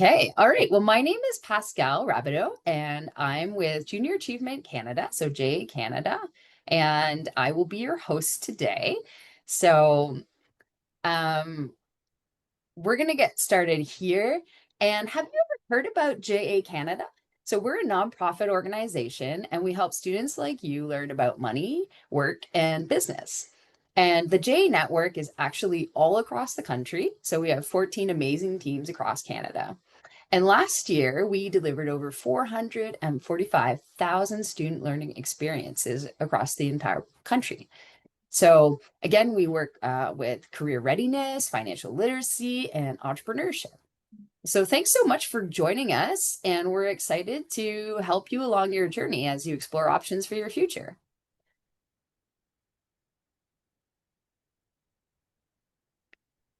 Okay, all right. Well, my name is Pascal Rabideau, and I'm with Junior Achievement Canada, so JA Canada, and I will be your host today. So, um, we're going to get started here. And have you ever heard about JA Canada? So, we're a nonprofit organization, and we help students like you learn about money, work, and business. And the JA network is actually all across the country. So, we have 14 amazing teams across Canada. And last year, we delivered over 445,000 student learning experiences across the entire country. So, again, we work with career readiness, financial literacy, and entrepreneurship. So, thanks so much for joining us. And we're excited to help you along your journey as you explore options for your future.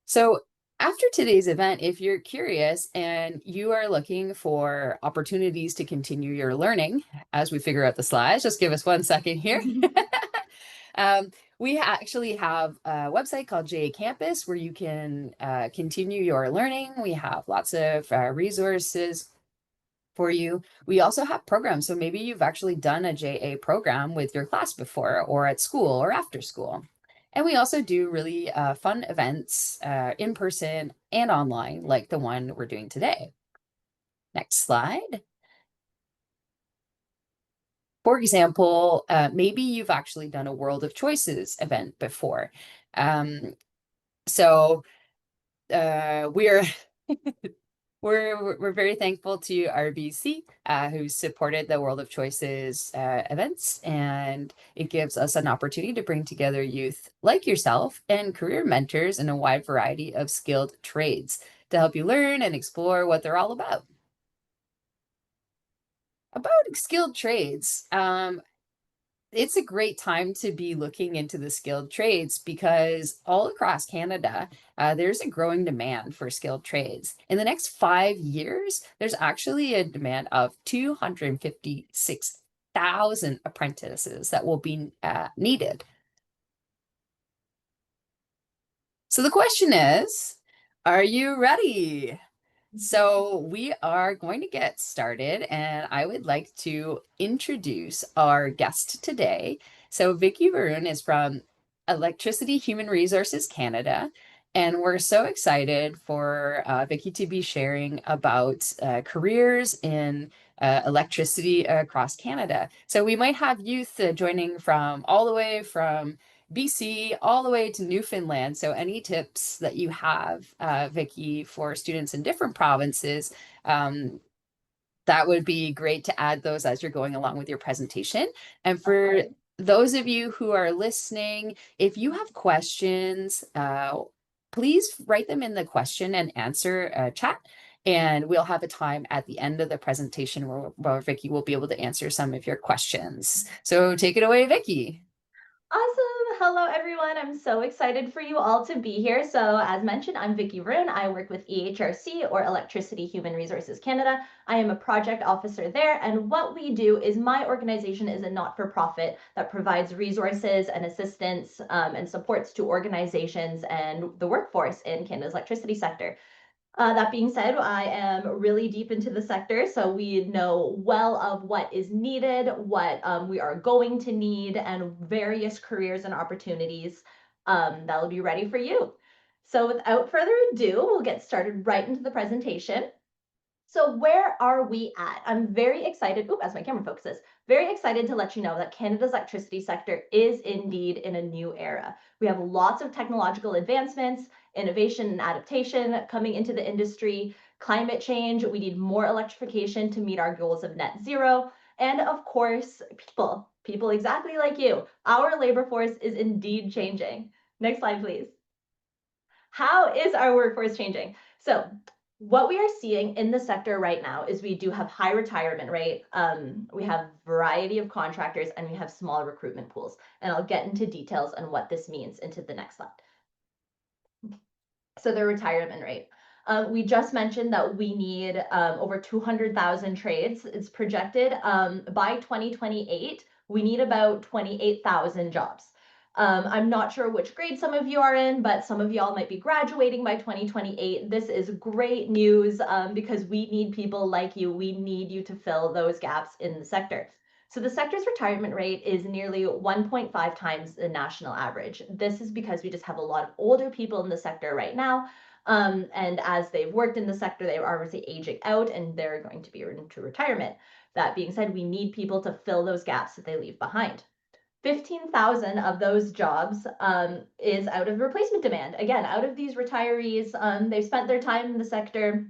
So, after today's event, if you're curious and you are looking for opportunities to continue your learning as we figure out the slides, just give us 1 second here. um, we actually have a website called JA Campus where you can continue your learning. We have lots of resources for you. We also have programs. So maybe you've actually done a JA program with your class before, or at school, or after school. And we also do really fun events in person and online, like the one we're doing today. Next slide. For example, maybe you've actually done a World of Choices event before. Um, so we're we're very thankful to RBC, who supported the World of Choices events, and it gives us an opportunity to bring together youth like yourself and career mentors in a wide variety of skilled trades to help you learn and explore what they're all about. About skilled trades, it's a great time to be looking into the skilled trades because all across Canada, there's a growing demand for skilled trades. In the next 5 years, there's actually a demand of 256,000 apprentices that will be needed. So the question is, are you ready? So we are going to get started, and I would like to introduce our guest today. So Vicky Varun is from Electricity Human Resources Canada, and we're so excited for Vicky to be sharing about careers in electricity across Canada. So we might have youth joining from all the way from BC all the way to Newfoundland. So any tips that you have, Vicky, for students in different provinces, um, that would be great to add those as you're going along with your presentation. And for those of you who are listening, if you have questions, please write them in the question and answer chat. And we'll have a time at the end of the presentation where Vicky will be able to answer some of your questions. So take it away, Vicky. Awesome. Hello, everyone. I'm so excited for you all to be here. So as mentioned, I'm Vicky Vroon. I work with EHRC, or Electricity Human Resources Canada. I am a project officer there. And what we do is my organization is a not-for-profit that provides resources and assistance and supports to organizations and the workforce in Canada's electricity sector. That being said, I am really deep into the sector, so we know well of what is needed, what we are going to need, and various careers and opportunities that will be ready for you. So without further ado, we'll get started right into the presentation. So where are we at? I'm very excited, as my camera focuses, very excited to let you know that Canada's electricity sector is indeed in a new era. We have lots of technological advancements, innovation and adaptation coming into the industry, climate change, we need more electrification to meet our goals of net zero, and of course, people exactly like you. Our labor force is indeed changing. Next slide, please. How is our workforce changing? So what we are seeing in the sector right now is we do have high retirement rate. We have variety of contractors and we have small recruitment pools. And I'll get into details on what this means into the next slide. So the retirement rate. We just mentioned that we need over 200,000 trades. It's projected by 2028, we need about 28,000 jobs. I'm not sure which grade some of you are in, but some of y'all might be graduating by 2028. This is great news because we need people like you. We need you to fill those gaps in the sector. So the sector's retirement rate is nearly 1.5 times the national average. This is because we just have a lot of older people in the sector right now. And as they've worked in the sector, they are obviously aging out and they're going to be into retirement. That being said, we need people to fill those gaps that they leave behind. 15,000 of those jobs is out of replacement demand. Again, out of these retirees, they've spent their time in the sector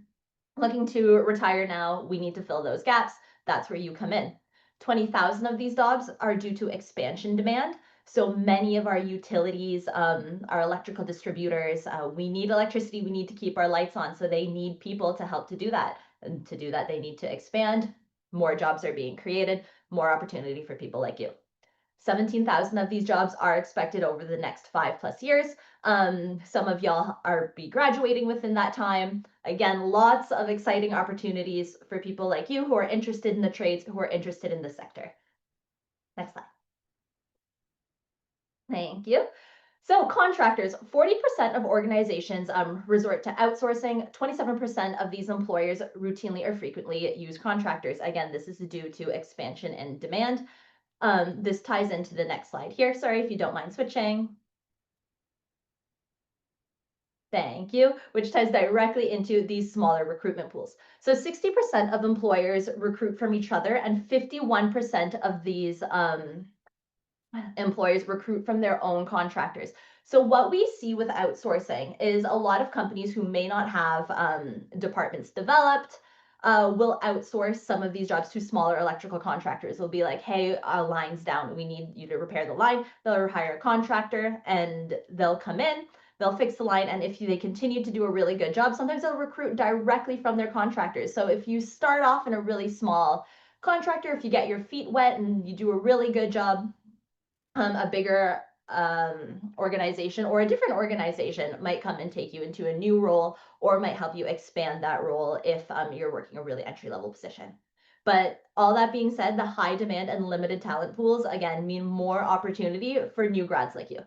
looking to retire now. We need to fill those gaps. That's where you come in. 20,000 of these jobs are due to expansion demand. So many of our utilities, our electrical distributors, we need electricity. We need to keep our lights on. So they need people to help to do that. And to do that, they need to expand. More jobs are being created, more opportunity for people like you. 17,000 of these jobs are expected over the next 5+ years. Some of y'all are be graduating within that time. Again, lots of exciting opportunities for people like you who are interested in the trades, who are interested in the sector. Next slide. Thank you. So contractors, 40% of organizations resort to outsourcing. 27% of these employers routinely or frequently use contractors. Again, this is due to expansion and demand. This ties into the next slide here. Sorry if you don't mind switching. Thank you, which ties directly into these smaller recruitment pools. So 60% of employers recruit from each other, and 51% of these employers recruit from their own contractors. So what we see with outsourcing is a lot of companies who may not have departments developed will outsource some of these jobs to smaller electrical contractors. They'll be like, hey, a line's down. We need you to repair the line. They'll hire a contractor and they'll come in. They'll fix the line. And if they continue to do a really good job, sometimes they'll recruit directly from their contractors. So if you start off in a really small contractor, if you get your feet wet and you do a really good job, a bigger organization or a different organization might come and take you into a new role or might help you expand that role if you're working a really entry-level position. But all that being said, the high demand and limited talent pools, again, mean more opportunity for new grads like you.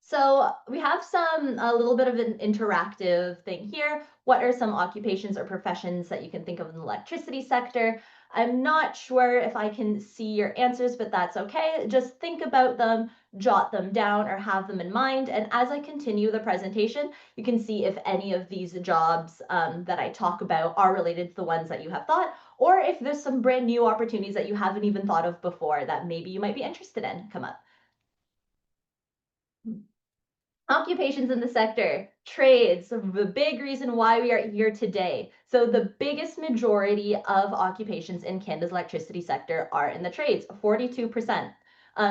So we have a little bit of an interactive thing here. What are some occupations or professions that you can think of in the electricity sector? I'm not sure if I can see your answers, but that's okay. Just think about them, jot them down, or have them in mind. And as I continue the presentation, you can see if any of these jobs that I talk about are related to the ones that you have thought, or if there's some brand new opportunities that you haven't even thought of before that maybe you might be interested in come up. Occupations in the sector, trades, the big reason why we are here today. So the biggest majority of occupations in Canada's electricity sector are in the trades, 42%.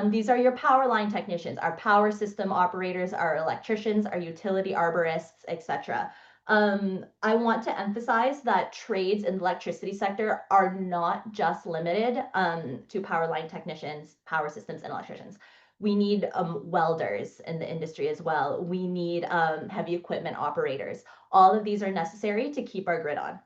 These are your power line technicians, our power system operators, our electricians, our utility arborists, etc. I want to emphasize that trades in the electricity sector are not just limited to power line technicians, power systems, and electricians. We need welders in the industry as well. We need heavy equipment operators. All of these are necessary to keep our grid on.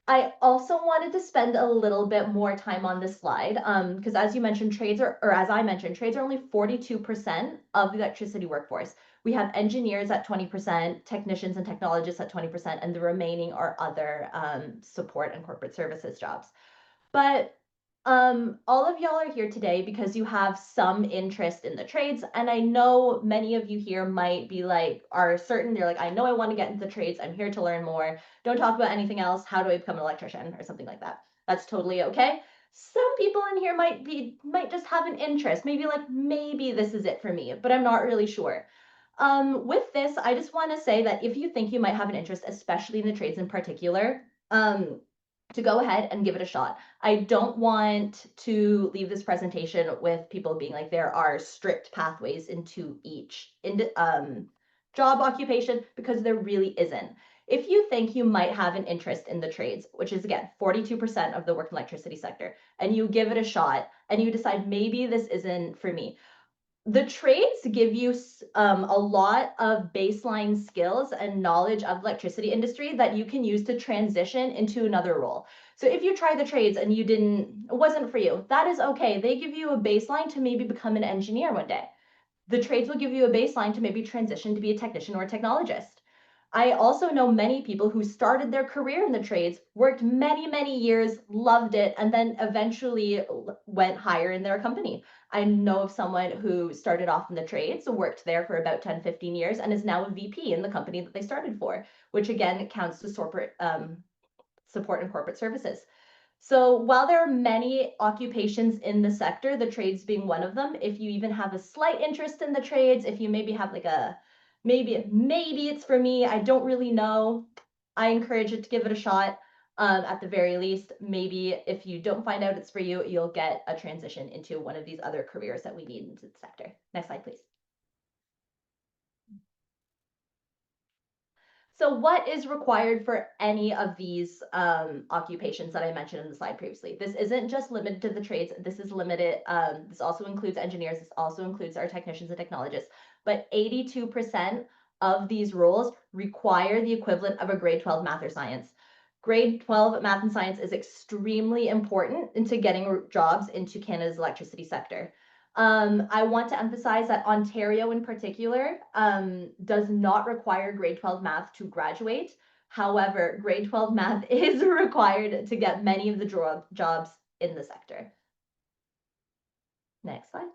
I also wanted to spend a little bit more time on this slide because as you mentioned, trades are, or as I mentioned, trades are only 42% of the electricity workforce. We have engineers at 20%, technicians and technologists at 20%, and the remaining are other support and corporate services jobs. But all of y'all are here today because you have some interest in the trades. And I know many of you here might be like, are certain, you're like, I know I want to get into the trades. I'm here to learn more. Don't talk about anything else. How do I become an electrician or something like that? That's totally okay. Some people in here might just have an interest. Maybe this is it for me, but I'm not really sure. With this, I just want to say that if you think you might have an interest, especially in the trades in particular, to go ahead and give it a shot. I don't want to leave this presentation with people being like, there are strict pathways into each job occupation, because there really isn't. If you think you might have an interest in the trades, which is again 42% of the work in electricity sector, and you give it a shot and you decide maybe this isn't for me, The trades give you a lot of baseline skills and knowledge of electricity industry that you can use to transition into another role. So if you try the trades and it wasn't for you, that is okay. They give you a baseline to maybe become an engineer one day. The trades will give you a baseline to maybe transition to be a technician or a technologist. I also know many people who started their career in the trades, worked many, many years, loved it, and then eventually went higher in their company. I know of someone who started off in the trades, worked there for about 10, 15 years, and is now a VP in the company that they started for, which again counts to support and corporate services. So while there are many occupations in the sector, the trades being one of them, if you even have a slight interest in the trades, if you maybe have like maybe it's for me, I don't really know, I encourage you to give it a shot. At the very least, maybe if you don't find out it's for you, you'll get a transition into one of these other careers that we need in the sector. Next slide, please. So what is required for any of these occupations that I mentioned in the slide previously? This isn't just limited to the trades. This is limited. This also includes engineers. This also includes our technicians and technologists. But 82% of these roles require the equivalent of a grade 12 math or science. Grade 12 math and science is extremely important into getting jobs into Canada's electricity sector. I want to emphasize that Ontario in particular does not require grade 12 math to graduate. However, grade 12 math is required to get many of the jobs in the sector. Next slide.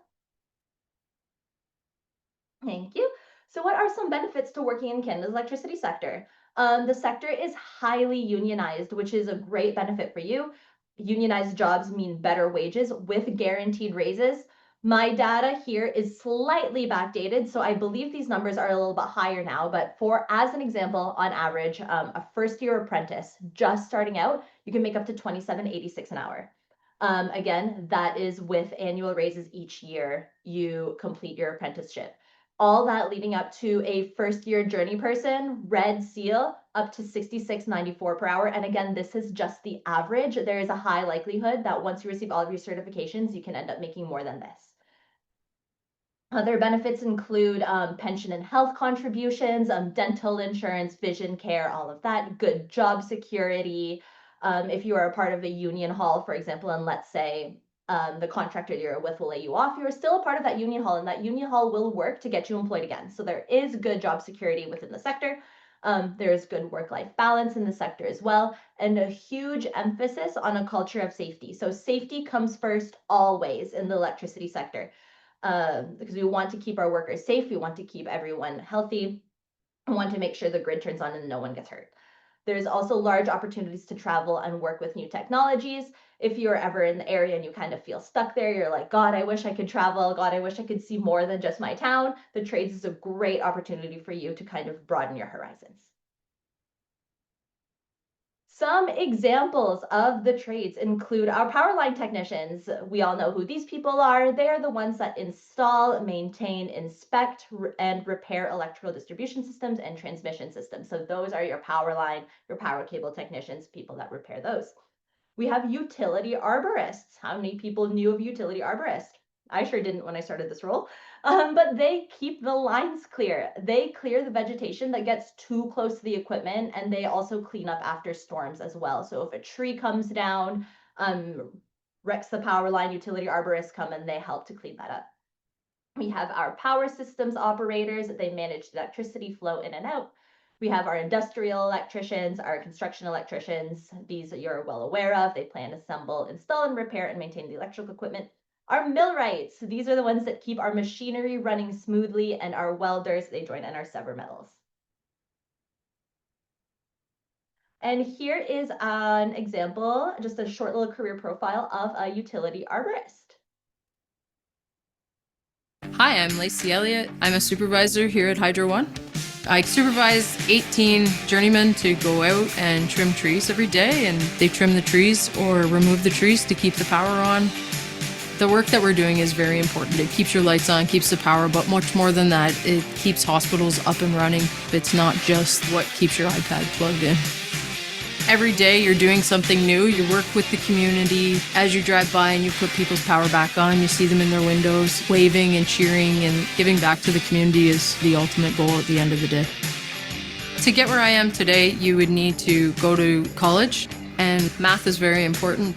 Thank you. So what are some benefits to working in Canada's electricity sector? The sector is highly unionized, which is a great benefit for you. Unionized jobs mean better wages with guaranteed raises. My data here is slightly backdated, so I believe these numbers are a little bit higher now, but as an example, on average, a first-year apprentice just starting out, you can make up to $27.86 an hour. Again, that is with annual raises each year you complete your apprenticeship. All that leading up to a first-year journey person, red seal, up to $66.94 per hour. And again, this is just the average. There is a high likelihood that once you receive all of your certifications, you can end up making more than this. Other benefits include pension and health contributions, dental insurance, vision care, all of that, good job security. If you are a part of a union hall, for example, and let's say the contractor you're with will lay you off, you're still a part of that union hall, and that union hall will work to get you employed again. So there is good job security within the sector. There's good work-life balance in the sector as well, and a huge emphasis on a culture of safety. So safety comes first always in the electricity sector. Because we want to keep our workers safe, we want to keep everyone healthy, we want to make sure the grid turns on and no one gets hurt. There's also large opportunities to travel and work with new technologies. If you're ever in the area and you kind of feel stuck there, you're like, God, I wish I could travel. God, I wish I could see more than just my town. The trades is a great opportunity for you to kind of broaden your horizons. Some examples of the trades include our power line technicians. We all know who these people are. They are the ones that install, maintain, inspect, and repair electrical distribution systems and transmission systems. So those are your power line, your power cable technicians, people that repair those. We have utility arborists. How many people knew of utility arborists? I sure didn't when I started this role. But they keep the lines clear. They clear the vegetation that gets too close to the equipment, and they also clean up after storms as well. So if a tree comes down, wrecks the power line, utility arborists come and they help to clean that up. We have our power systems operators. They manage the electricity flow in and out. We have our industrial electricians, our construction electricians. These you're well aware of. They plan, assemble, install, and repair and maintain the electrical equipment. Our millwrights, these are the ones that keep our machinery running smoothly, and our welders, they join in our sever metals. And here is an example, just a short little career profile of a utility arborist. Hi, I'm Lacey Elliott. I'm a supervisor here at Hydro One. I supervise 18 journeymen to go out and trim trees every day, and they trim the trees or remove the trees to keep the power on. The work that we're doing is very important. It keeps your lights on, keeps the power, but much more than that, it keeps hospitals up and running. It's not just what keeps your iPad plugged in. Every day you're doing something new. You work with the community. As you drive by and you put people's power back on, you see them in their windows waving and cheering, and giving back to the community is the ultimate goal at the end of the day. To get where I am today, you would need to go to college, and math is very important.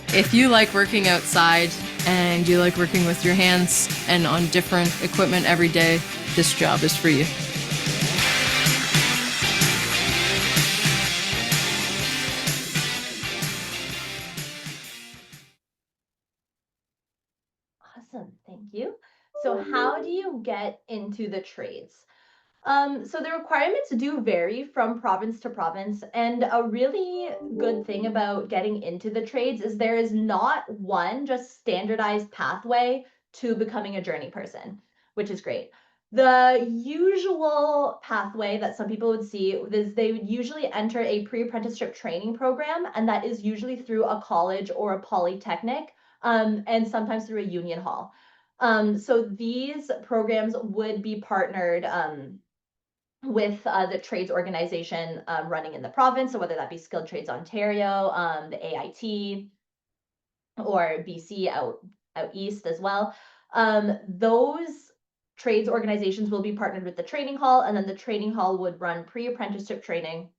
If you like working outside and you like working with your hands and on different equipment every day, this job is for you. Awesome, thank you. So how do you get into the trades? So the requirements do vary from province to province, and a really good thing about getting into the trades is there is not one just standardized pathway to becoming a journey person, which is great. The usual pathway that some people would see is they would usually enter a pre-apprenticeship training program, and that is usually through a college or a polytechnic, and sometimes through a union hall. So these programs would be partnered with the trades organization running in the province. So whether that be Skilled Trades Ontario, the AIT, or BC out east as well. Those trades organizations will be partnered with the training hall, and then the training hall would run pre-apprenticeship training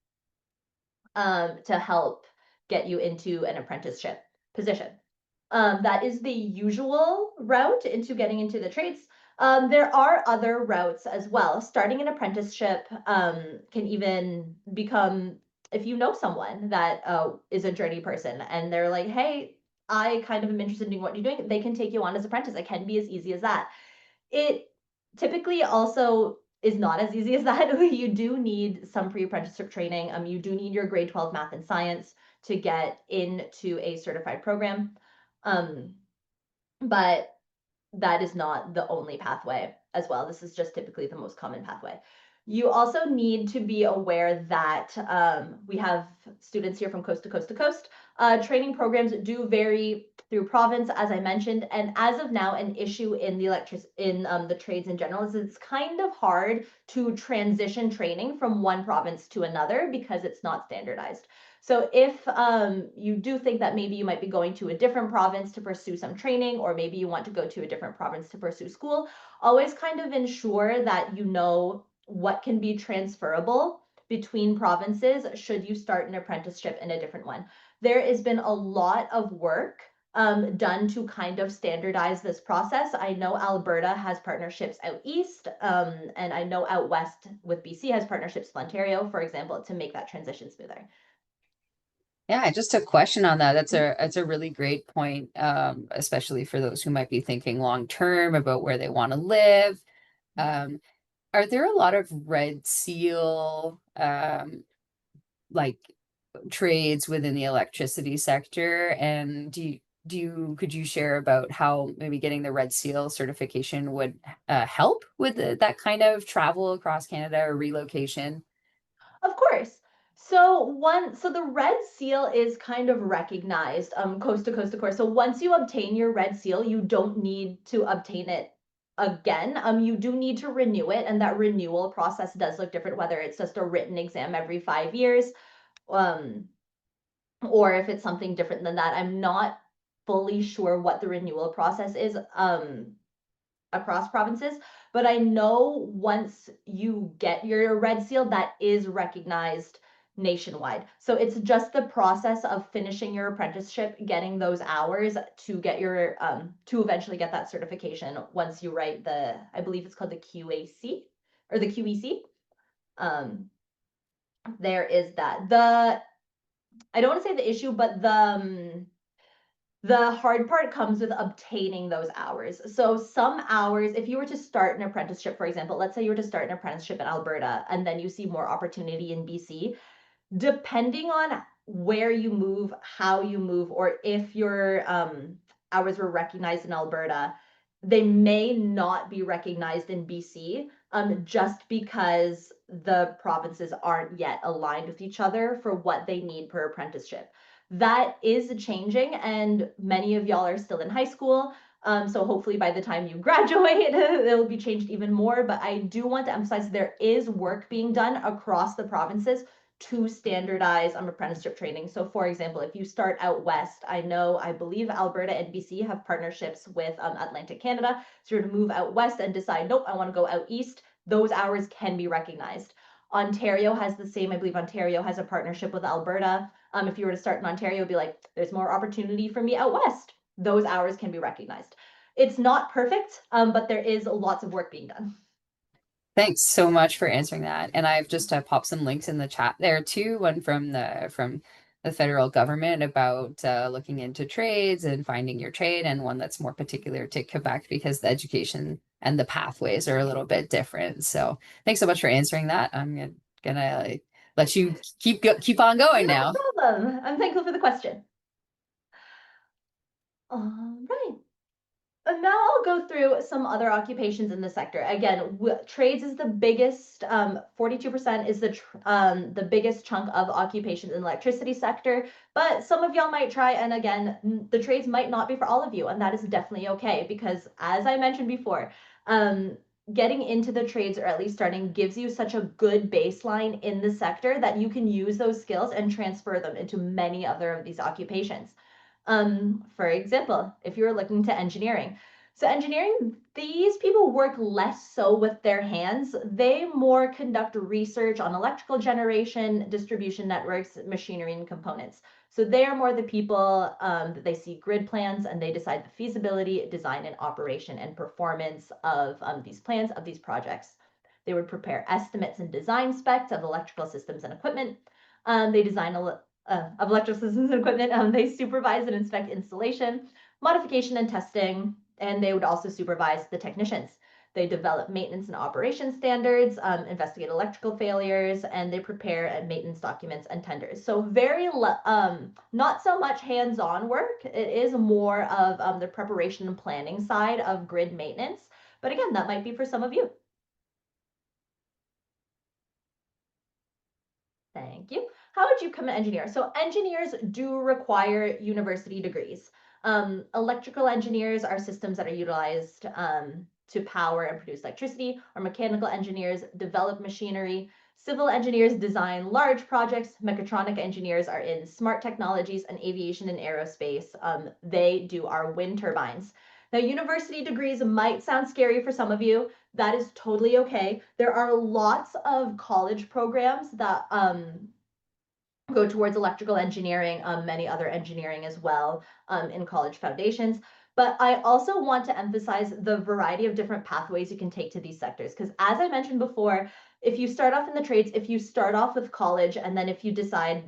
to help get you into an apprenticeship position. That is the usual route into getting into the trades. There are other routes as well. Starting an apprenticeship can even become, if you know someone that is a journey person and they're like, hey, I kind of am interested in what you're doing, they can take you on as apprentice. It can be as easy as that. It typically also is not as easy as that. You do need some pre-apprenticeship training. You do need your grade 12 math and science to get into a certified program. But that is not the only pathway as well. This is just typically the most common pathway. You also need to be aware that we have students here from coast to coast to coast. Training programs do vary through province, as I mentioned, and as of now, an issue in the trades in general is it's kind of hard to transition training from one province to another because it's not standardized. So if you do think that maybe you might be going to a different province to pursue some training, or maybe you want to go to a different province to pursue school, always kind of ensure that you know what can be transferable between provinces should you start an apprenticeship in a different one. There has been a lot of work done to kind of standardize this process. I know Alberta has partnerships out east, and I know out west with BC has partnerships with Ontario, for example, to make that transition smoother. Yeah, just a question on that. That's a really great point, especially for those who might be thinking long term about where they want to live. Um, are there a lot of red seal like trades within the electricity sector? And could you share about how maybe getting the red seal certification would help with that kind of travel across Canada or relocation? Of course. So the red seal is kind of recognized coast to coast, of course. So once you obtain your red seal, you don't need to obtain it again. You do need to renew it, and that renewal process does look different, whether it's just a written exam every 5 years, um, or if it's something different than that. I'm not fully sure what the renewal process is. Across provinces, but I know once you get your red seal, that is recognized nationwide. So it's just the process of finishing your apprenticeship, getting those hours to get your to eventually get that certification once you write the, I believe it's called the QAC or the QEC. There is that. I don't want to say the issue, but the hard part comes with obtaining those hours. So some hours, if you were to start an apprenticeship, for example, let's say you were to start an apprenticeship in Alberta and then you see more opportunity in BC, depending on where you move, how you move, or if your hours were recognized in Alberta, they may not be recognized in BC just because the provinces aren't yet aligned with each other for what they need per apprenticeship. That is changing, and many of y'all are still in high school. So hopefully by the time you graduate, it'll be changed even more. But I do want to emphasize there is work being done across the provinces to standardize apprenticeship training. So for example, if you start out west, I believe Alberta and BC have partnerships with Atlantic Canada. So you're to move out west and decide, nope, I want to go out east, those hours can be recognized. Ontario has the same. I believe Ontario has a partnership with Alberta. If you were to start in Ontario, it'd be like, there's more opportunity for me out west. Those hours can be recognized. It's not perfect, but there is lots of work being done. Thanks so much for answering that. And I've just popped some links in the chat there too. One from the federal government about looking into trades and finding your trade, and one that's more particular to Quebec because the education and the pathways are a little bit different. So thanks so much for answering that. I'm gonna let you keep on going now. No problem. I'm thankful for the question. All right. And now I'll go through some other occupations in the sector. Again, trades is the biggest, 42% is the biggest chunk of occupations in the electricity sector, but some of y'all might try, and again, the trades might not be for all of you, and that is definitely okay, because as I mentioned before, getting into the trades, or at least starting, gives you such a good baseline in the sector that you can use those skills and transfer them into many other of these occupations. For example, if you're looking to engineering. So engineering, these people work less so with their hands. They more conduct research on electrical generation, distribution networks, machinery, and components. So they are more the people that they see grid plans and they decide the feasibility, design, and operation and performance of these plans, of these projects. They would prepare estimates and design specs of electrical systems and equipment. They design of electrical systems and equipment. They supervise and inspect installation, modification, and testing, and they would also supervise the technicians. They develop maintenance and operation standards, investigate electrical failures, and they prepare maintenance documents and tenders. So very, not so much hands-on work. It is more of the preparation and planning side of grid maintenance. But again, that might be for some of you. Thank you. How would you become an engineer? So engineers do require university degrees. Electrical engineers are systems that are utilized to power and produce electricity, or mechanical engineers develop machinery. Civil engineers design large projects. Mechatronic engineers are in smart technologies, and aviation and aerospace, they do our wind turbines. Now, university degrees might sound scary for some of you. That is totally okay. There are lots of college programs that go towards electrical engineering, many other engineering as well in college foundations. But I also want to emphasize the variety of different pathways you can take to these sectors. Because as I mentioned before, if you start off in the trades, if you start off with college, and then if you decide,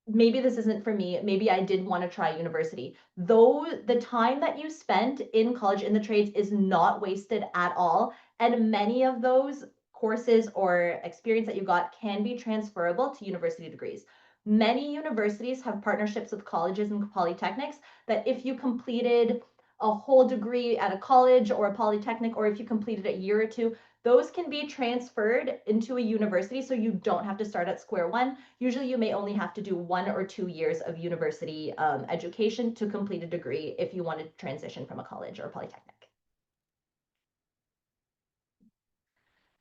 maybe this isn't for me, maybe I did want to try university, though the time that you spent in college in the trades is not wasted at all. And many of those courses or experience that you got can be transferable to university degrees. Many universities have partnerships with colleges and polytechnics that if you completed a whole degree at a college or a polytechnic, or if you completed a year or two, those can be transferred into a university, so you don't have to start at square one. Usually you may only have to do 1 or 2 years of university education to complete a degree if you want to transition from a college or a polytechnic.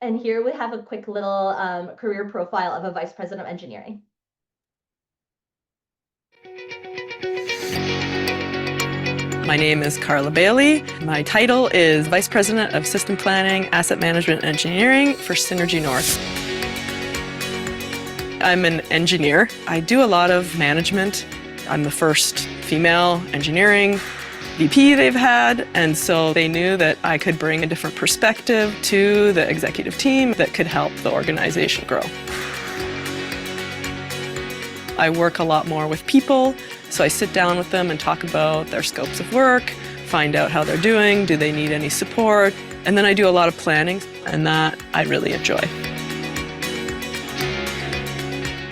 And here we have a quick little career profile of a vice president of engineering. My name is Carla Bailey. My title is Vice President of System Planning, Asset Management, and Engineering for Synergy North. I'm an engineer. I do a lot of management. I'm the first female engineering VP they've had, and so they knew that I could bring a different perspective to the executive team that could help the organization grow. I work a lot more with people, so I sit down with them and talk about their scopes of work, find out how they're doing, do they need any support, and then I do a lot of planning, and that I really enjoy.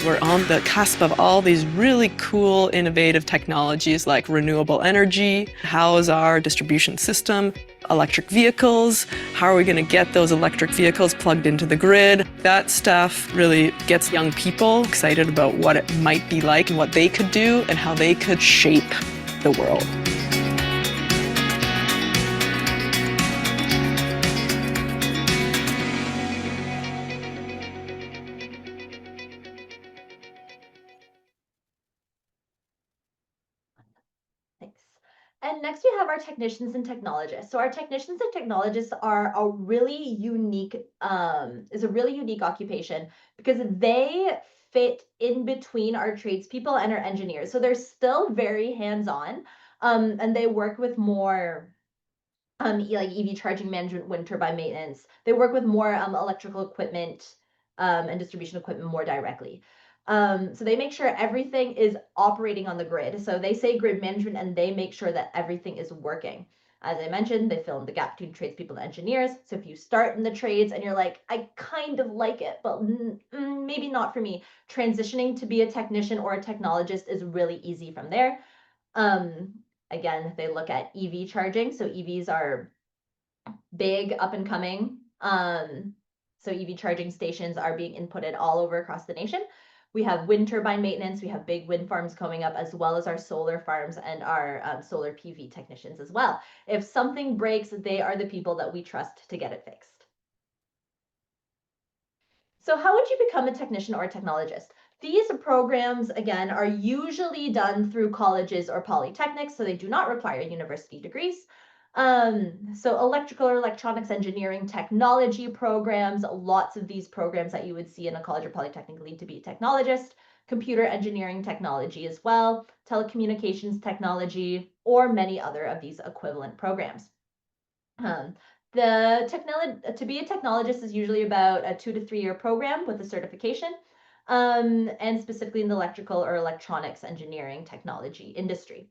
We're on the cusp of all these really cool, innovative technologies like renewable energy. How is our distribution system? Electric vehicles. How are we going to get those electric vehicles plugged into the grid? That stuff really gets young people excited about what it might be like and what they could do and how they could shape the world. And next we have our technicians and technologists. So our technicians and technologists are a really unique, is a really unique occupation because they fit in between our tradespeople and our engineers. So they're still very hands-on, and they work with more like EV charging management, wind turbine maintenance. They work with more electrical equipment and distribution equipment more directly. So they make sure everything is operating on the grid. So they say grid management and they make sure that everything is working. As I mentioned, they fill in the gap between tradespeople and engineers. So if you start in the trades and you're like, I kind of like it, but maybe not for me, transitioning to be a technician or a technologist is really easy from there. Um, Again, they look at EV charging. So EVs are big, up and coming. So EV charging stations are being inputted all over across the nation. We have wind turbine maintenance. We have big wind farms coming up, as well as our solar farms and our solar PV technicians as well. If something breaks, they are the people that we trust to get it fixed. So how would you become a technician or a technologist? These programs, again, are usually done through colleges or polytechnics, so they do not require university degrees. So electrical or electronics engineering technology programs, lots of these programs that you would see in a college or polytechnic lead to be a technologist, computer engineering technology as well, telecommunications technology, or many other of these equivalent programs. To be a technologist is usually about a 2 to 3 year program with a certification, and specifically in the electrical or electronics engineering technology industry.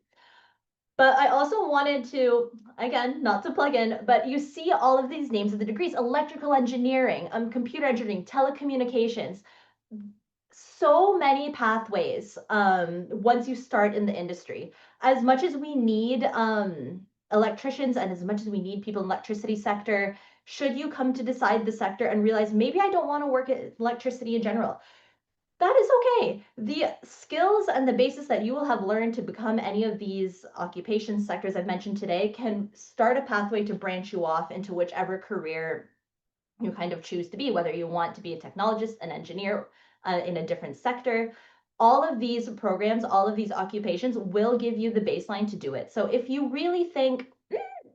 But I also wanted to, again, not to plug in, but you see all of these names of the degrees: electrical engineering, computer engineering, telecommunications. So many pathways once you start in the industry. As much as we need electricians and as much as we need people in the electricity sector, should you come to decide the sector and realize maybe I don't want to work at electricity in general, that is okay. The skills and the basis that you will have learned to become any of these occupation sectors I've mentioned today can start a pathway to branch you off into whichever career you kind of choose to be, whether you want to be a technologist, an engineer in a different sector. All of these programs, all of these occupations will give you the baseline to do it. So if you really think,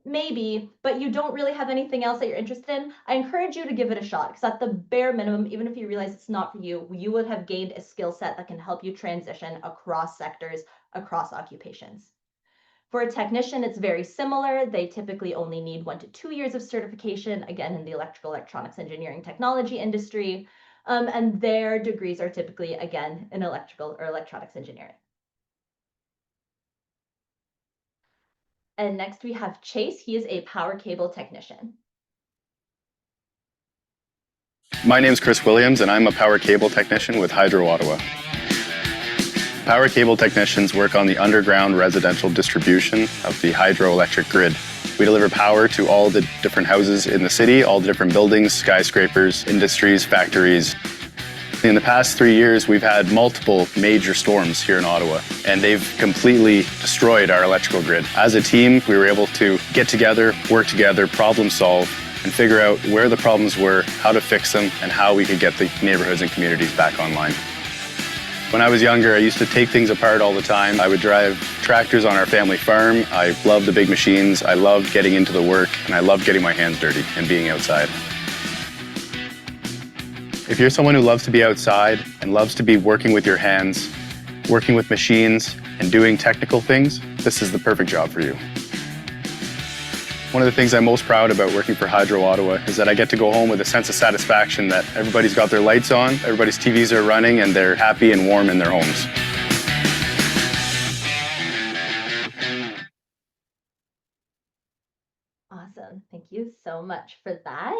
maybe, but you don't really have anything else that you're interested in, I encourage you to give it a shot, because at the bare minimum, even if you realize it's not for you, you would have gained a skill set that can help you transition across sectors, across occupations. For a technician, it's very similar. They typically only need 1 to 2 years of certification, again, in the electrical, electronics, engineering, technology industry. And their degrees are typically, again, in electrical or electronics engineering. And next we have Chase. He is a power cable technician. My name is Chris Williams, and I'm a power cable technician with Hydro Ottawa. Power cable technicians work on the underground residential distribution of the hydroelectric grid. We deliver power to all the different houses in the city, all the different buildings, skyscrapers, industries, factories. In the past 3 years, we've had multiple major storms here in Ottawa, and they've completely destroyed our electrical grid. As a team, we were able to get together, work together, problem solve, and figure out where the problems were, how to fix them, and how we could get the neighborhoods and communities back online. When I was younger, I used to take things apart all the time. I would drive tractors on our family farm. I loved the big machines. I loved getting into the work, and I loved getting my hands dirty and being outside. If you're someone who loves to be outside and loves to be working with your hands, working with machines, and doing technical things, this is the perfect job for you. One of the things I'm most proud about working for Hydro Ottawa is that I get to go home with a sense of satisfaction that everybody's got their lights on, everybody's TVs are running, and they're happy and warm in their homes. Awesome. Thank you so much for that.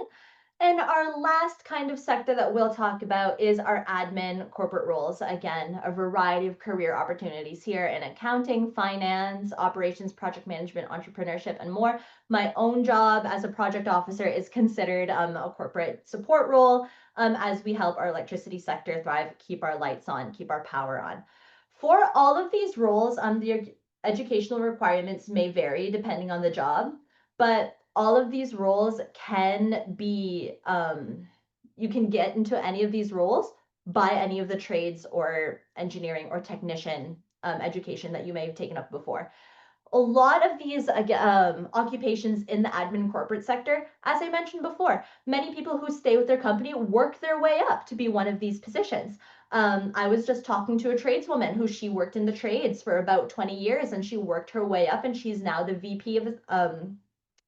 And our last kind of sector that we'll talk about is our admin corporate roles. Again, a variety of career opportunities here in accounting, finance, operations, project management, entrepreneurship, and more. My own job as a project officer is considered a corporate support role, as we help our electricity sector thrive, keep our lights on, keep our power on. For all of these roles, the educational requirements may vary depending on the job, but all of these roles can be, you can get into any of these roles by any of the trades or engineering or technician education that you may have taken up before. a lot of these occupations in the admin corporate sector, as I mentioned before, many people who stay with their company work their way up to be one of these positions. I was just talking to a tradeswoman who she worked in the trades for about 20 years and she worked her way up and she's now the VP of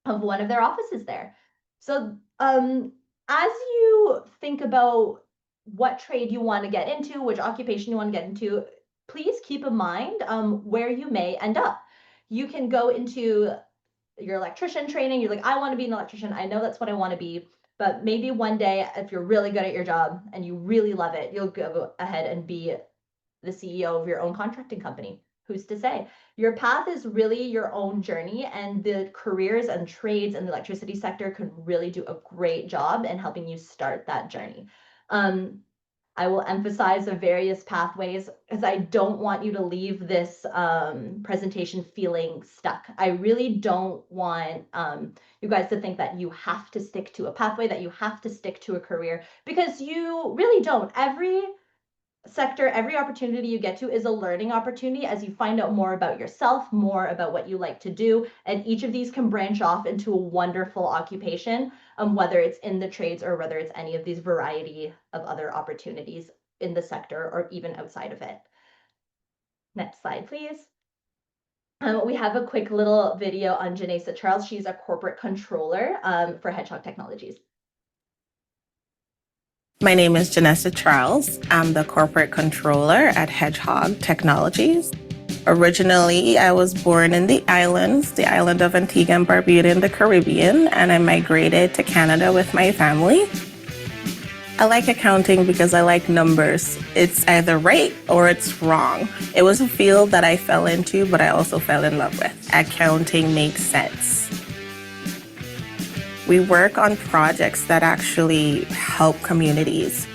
one of their offices there. So as you think about what trade you want to get into, which occupation you want to get into, please keep in mind where you may end up. You can go into your electrician training. You're like, I want to be an electrician. I know that's what I want to be. But maybe one day, if you're really good at your job and you really love it, you'll go ahead and be the CEO of your own contracting company. Who's to say? Your path is really your own journey, and the careers and trades in the electricity sector can really do a great job in helping you start that journey. I will emphasize the various pathways because I don't want you to leave this presentation feeling stuck. I really don't want you guys to think that you have to stick to a pathway, that you have to stick to a career, because you really don't. Every sector, every opportunity you get to is a learning opportunity as you find out more about yourself, more about what you like to do, and each of these can branch off into a wonderful occupation, whether it's in the trades or whether it's any of these variety of other opportunities in the sector or even outside of it. Next slide, please. We have a quick little video on Janessa Charles. She's a corporate controller for Hedgehog Technologies. My name is Janessa Charles. I'm the corporate controller at Hedgehog Technologies. Originally, I was born in the island of Antigua and Barbuda in the Caribbean, and I migrated to Canada with my family. I like accounting because I like numbers. It's either right or it's wrong. It was a field that I fell into, but I also fell in love with. Accounting makes sense. We work on projects that actually help communities.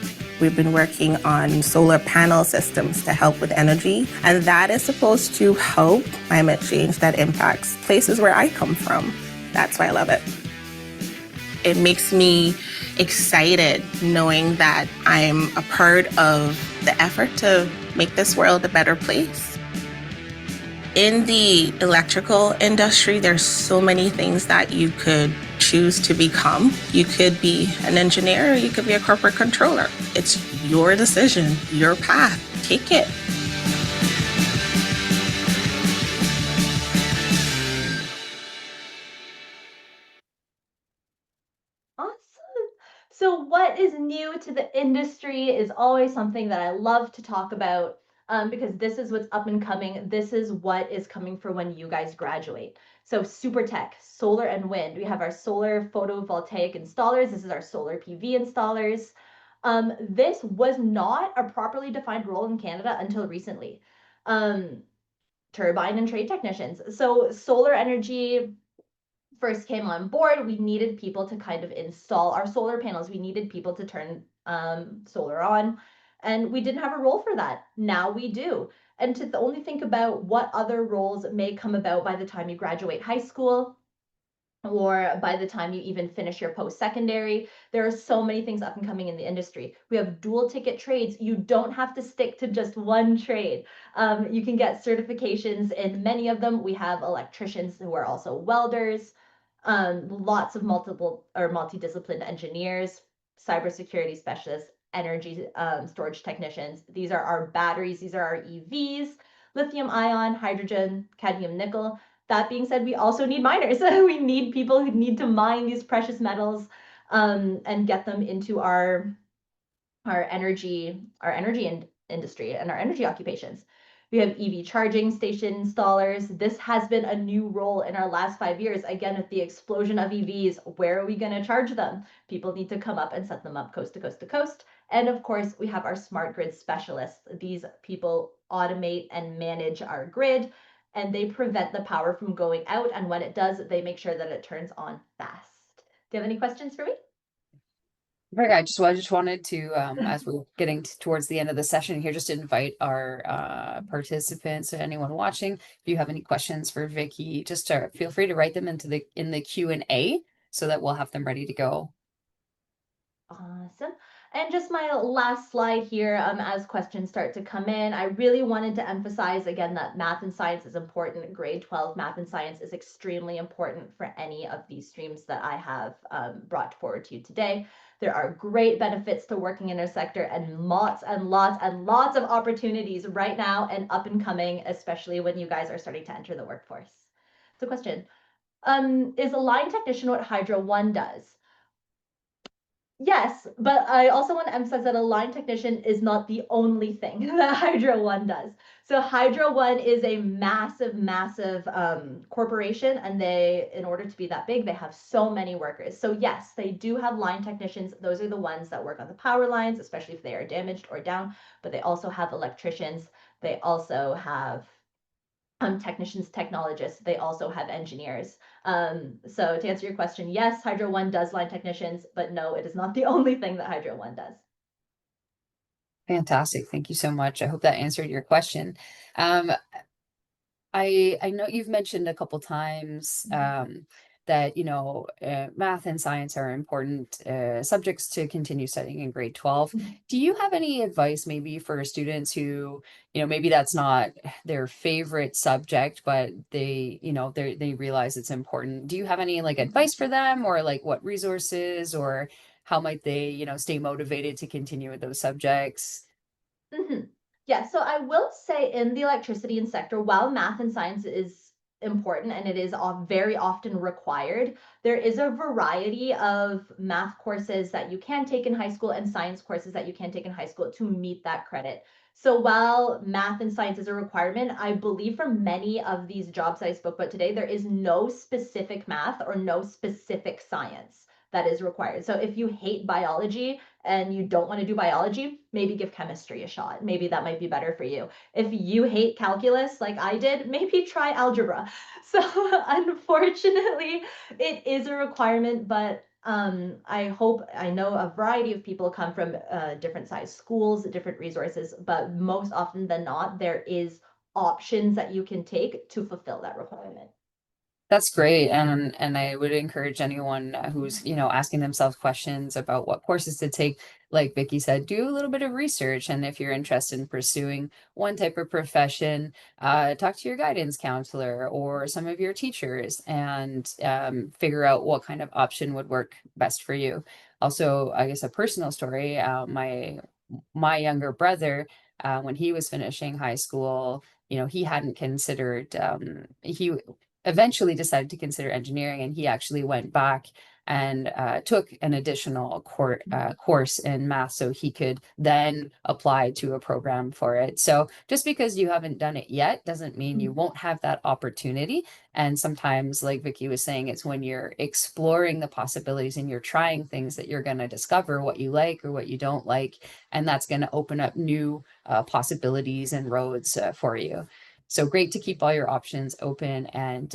We've been working on solar panel systems to help with energy, and that is supposed to help climate change that impacts places where I come from. That's why I love it. It makes me excited knowing that I'm a part of the effort to make this world a better place. In the electrical industry, there's so many things that you could choose to become. You could be an engineer, or you could be a corporate controller. It's your decision, your path. Take it. Awesome. So what is new to the industry is always something that I love to talk about because this is what's up and coming. This is what is coming for when you guys graduate. So super tech, solar and wind. We have our solar photovoltaic installers. This is our solar PV installers. This was not a properly defined role in Canada until recently. Turbine and trade technicians. So solar energy first came on board, we needed people to kind of install our solar panels. We needed people to turn solar on, and we didn't have a role for that. Now we do. And to only think about what other roles may come about by the time you graduate high school or by the time you even finish your post-secondary. There are so many things up and coming in the industry. We have dual ticket trades. You don't have to stick to just one trade. You can get certifications in many of them. We have electricians who are also welders, lots of multiple or multidisciplined engineers, cybersecurity specialists, energy storage technicians. These are our batteries. These are our EVs, lithium ion, hydrogen, cadmium, nickel. That being said, we also need miners. We need people who need to mine these precious metals and get them into our energy industry and our energy occupations. We have EV charging station installers. This has been a new role in our last 5 years. Again, with the explosion of EVs, where are we going to charge them? People need to come up and set them up coast to coast to coast. And of course, we have our smart grid specialists. These people automate and manage our grid, and they prevent the power from going out. And when it does, they make sure that it turns on fast. Do you have any questions for me? Very good. I just wanted to, as we're getting towards the end of the session here, just invite our participants, anyone watching, if you have any questions for Vicky, just feel free to write them in the Q&A so that we'll have them ready to go. Awesome. And just my last slide here, as questions start to come in, I really wanted to emphasize again that math and science is important. Grade 12 math and science is extremely important for any of these streams that I have brought forward to you today. There are great benefits to working in our sector and lots and lots and lots of opportunities right now and up and coming, especially when you guys are starting to enter the workforce. So question, is a line technician what Hydro One does? Yes, but I also want to emphasize that a line technician is not the only thing that Hydro One does. So Hydro One is a massive, massive corporation, and they, in order to be that big, they have so many workers. So yes, they do have line technicians. Those are the ones that work on the power lines, especially if they are damaged or down. But they also have electricians. They also have technicians, technologists. They also have engineers. So to answer your question, yes, Hydro One does line technicians, but no, it is not the only thing that Hydro One does. Fantastic. Thank you so much. I hope that answered your question. Um, I know you've mentioned a couple times that math and science are important subjects to continue studying in grade 12. Do you have any advice maybe for students who, maybe that's not their favorite subject, but they realize it's important? Do you have any like advice for them, or like what resources, or how might they, stay motivated to continue with those subjects? Mm-hmm. Yeah, so I will say in the electricity and sector, while math and science is important and it is very often required, there is a variety of math courses that you can take in high school and science courses that you can take in high school to meet that credit. So while math and science is a requirement, I believe for many of these jobs I spoke about today, there is no specific math or no specific science that is required. So if you hate biology and you don't want to do biology, maybe give chemistry a shot. Maybe that might be better for you. If you hate calculus like I did, maybe try algebra. So unfortunately, it is a requirement, but I know a variety of people come from different size schools, different resources, but most often than not, there is options that you can take to fulfill that requirement. That's great. And I would encourage anyone who's, asking themselves questions about what courses to take, like Vicky said, do a little bit of research. And if you're interested in pursuing one type of profession, talk to your guidance counselor or some of your teachers and figure out what kind of option would work best for you. Also, I guess a personal story, my younger brother, when he was finishing high school, he hadn't considered he eventually decided to consider engineering, and he actually went back and took an additional course in math so he could then apply to a program for it. So just because you haven't done it yet doesn't mean you won't have that opportunity. And sometimes, like Vicky was saying, it's when you're exploring the possibilities and you're trying things that you're going to discover what you like or what you don't like. And that's going to open up new possibilities and roads for you. So great to keep all your options open, and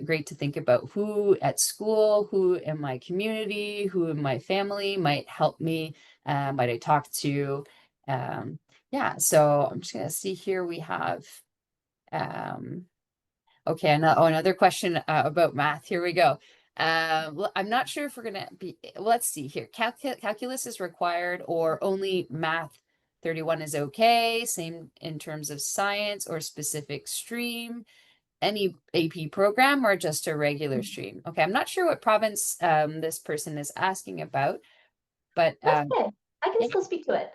great to think about who at school, who in my community, who in my family might help me, might I talk to. Yeah, so I'm just going to see here we have, um, okay, another question about math. Here we go. Well, I'm not sure if we're going to be, let's see here. Calculus is required or only math 31 is okay, same in terms of science or specific stream, any AP program or just a regular stream. Okay, I'm not sure what province this person is asking about, but That's okay. I can yeah. still speak to it.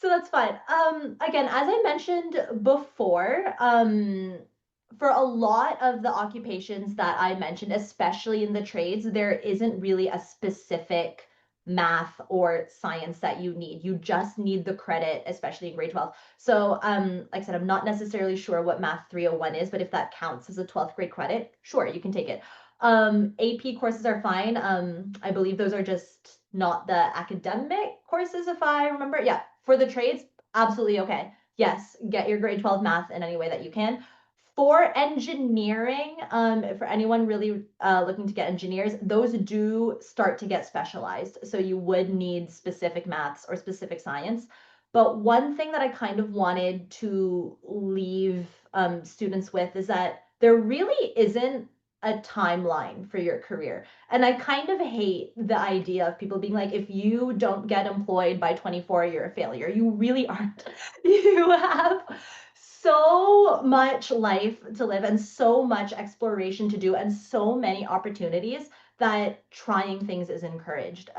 So that's fine. Again, as I mentioned before, for a lot of the occupations that I mentioned, especially in the trades, there isn't really a specific math or science that you need. You just need the credit, especially in grade 12. So, like I said, I'm not necessarily sure what Math 301 is, but if that counts as a 12th grade credit, sure, you can take it. AP courses are fine. I believe those are just not the academic courses, if I remember. Yeah, for the trades, absolutely okay. Yes, get your grade 12 math in any way that you can. For engineering, for anyone really looking to get engineers, those do start to get specialized. So you would need specific maths or specific science. But one thing that I kind of wanted to leave students with is that there really isn't a timeline for your career. And I kind of hate the idea of people being like, if you don't get employed by 24, you're a failure. You really aren't. You have so much life to live and so much exploration to do and so many opportunities that trying things is encouraged.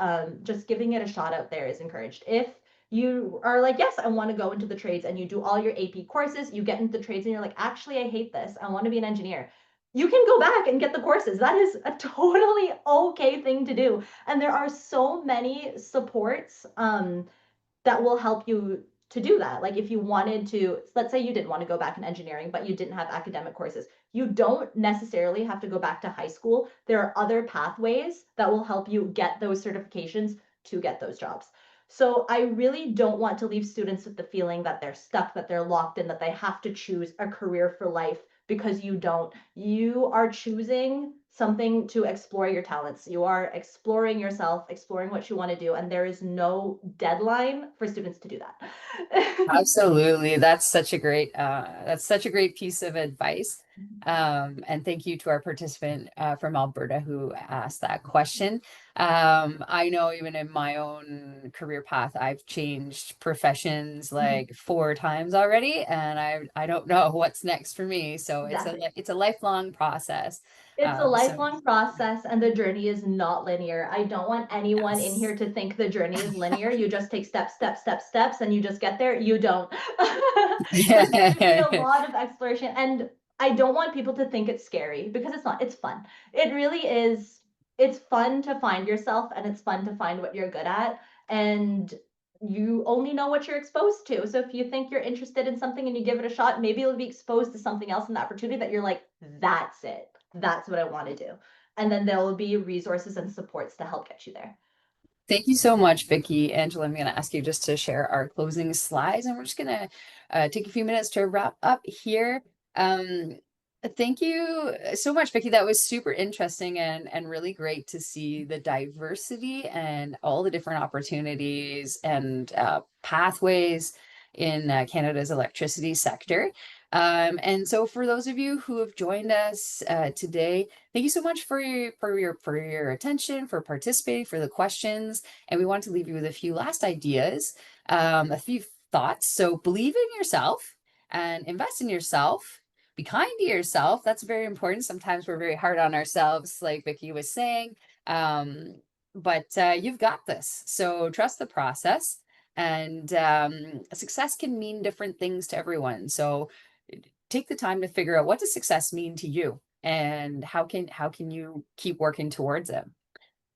Just giving it a shot out there is encouraged. If you are like, yes, I want to go into the trades, and you do all your AP courses, you get into the trades and you're like, actually, I hate this. I want to be an engineer. You can go back and get the courses. That is a totally okay thing to do. And there are so many supports that will help you to do that. Like if you wanted to, let's say you did want to go back in engineering, but you didn't have academic courses, you don't necessarily have to go back to high school. There are other pathways that will help you get those certifications to get those jobs. So I really don't want to leave students with the feeling that they're stuck, that they're locked in, that they have to choose a career for life, because you don't. You are choosing something to explore your talents. You are exploring yourself, exploring what you want to do, and there is no deadline for students to do that. Absolutely. That's such a great piece of advice. And thank you to our participant from Alberta who asked that question. I know even in my own career path, I've changed professions like 4 times already, and I don't know what's next for me. So Exactly. it's a lifelong process. It's a So lifelong process, and the journey is not linear. I don't want anyone in yes. here to think the journey is linear. You just take steps, steps, steps, steps, and you just get there. You don't. There's going to be a lot of exploration, and I don't want people to think it's scary, because it's not. It's fun. It really is. It's fun to find yourself, and it's fun to find what you're good at. And you only know what you're exposed to. So if you think you're interested in something and you give it a shot, maybe you'll be exposed to something else in the opportunity that you're like, that's it. That's what I want to do. And then there will be resources and supports to help get you there. Thank you so much, Vicky. Angela, I'm going to ask you just to share our closing slides, and we're just going to take a few minutes to wrap up here. Um, Thank you so much, Vicky. That was super interesting and really great to see the diversity and all the different opportunities and pathways in Canada's electricity sector. And so for those of you who have joined us today, thank you so much for your attention, for participating, for the questions. And we want to leave you with a few last ideas, a few thoughts. So believe in yourself and invest in yourself. Be kind to yourself. That's very important. Sometimes we're very hard on ourselves, like Vicky was saying. But you've got this. So trust the process. And success can mean different things to everyone. So take the time to figure out, what does success mean to you, and how can you keep working towards it.